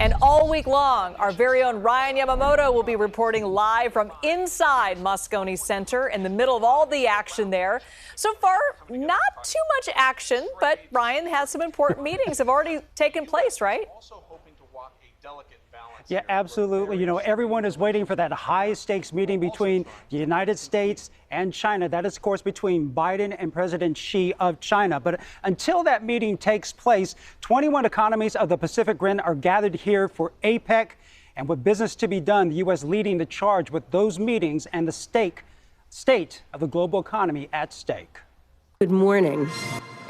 And all week long, our very own Ryan Yamamoto will be reporting live from inside Moscone Center in the middle of all the action there. So far, not too much action, but Ryan has some important meetings have already taken place, right? Yeah, absolutely. You know, everyone is waiting for that high stakes meeting between the United States and China. That is, of course, between Biden and President Xi of China. But until that meeting takes place, 21 economies of the Pacific Rim are gathered here for APEC. And with business to be done, the U.S. leading the charge with those meetings and the state of the global economy at stake. Good morning,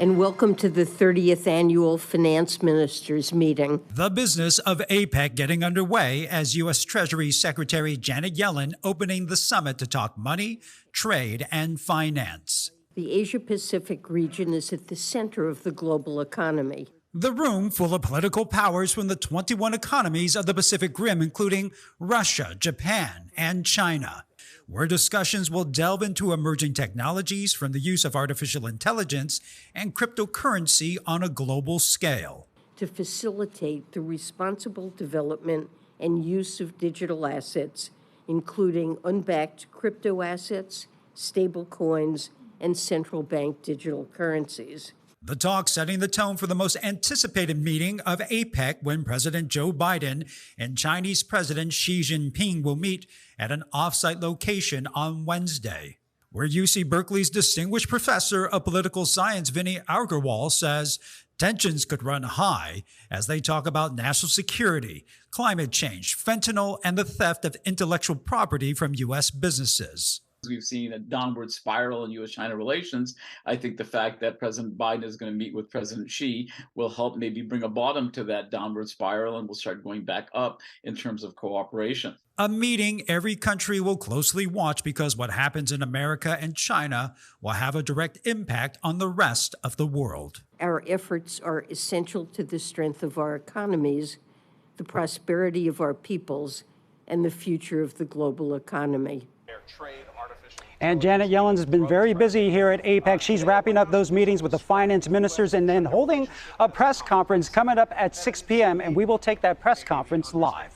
and welcome to the 30th Annual Finance Ministers meeting. The business of APEC getting underway as U.S. Treasury Secretary Janet Yellen opening the summit to talk money, trade, and finance. The Asia-Pacific region is at the center of the global economy. The room full of political powers from the 21 economies of the Pacific Rim, including Russia, Japan, and China, where discussions will delve into emerging technologies from the use of artificial intelligence and cryptocurrency on a global scale. To facilitate the responsible development and use of digital assets, including unbacked crypto assets, stable coins, and central bank digital currencies. The talk setting the tone for the most anticipated meeting of APEC when President Joe Biden and Chinese President Xi Jinping will meet at an off-site location on Wednesday, where UC Berkeley's distinguished professor of political science Vinny Agarwal says tensions could run high as they talk about national security, climate change, fentanyl, and the theft of intellectual property from U.S. businesses. We've seen a downward spiral in U.S.-China relations. I think the fact that President Biden is going to meet with President Xi will help maybe bring a bottom to that downward spiral, and we'll start going back up in terms of cooperation. A meeting every country will closely watch because what happens in America and China will have a direct impact on the rest of the world. Our efforts are essential to the strength of our economies, the prosperity of our peoples, and the future of the global economy. And Janet Yellen has been very busy here at APEC. She's wrapping up those meetings with the finance ministers and then holding a press conference coming up at 6 p.m. And we will take that press conference live.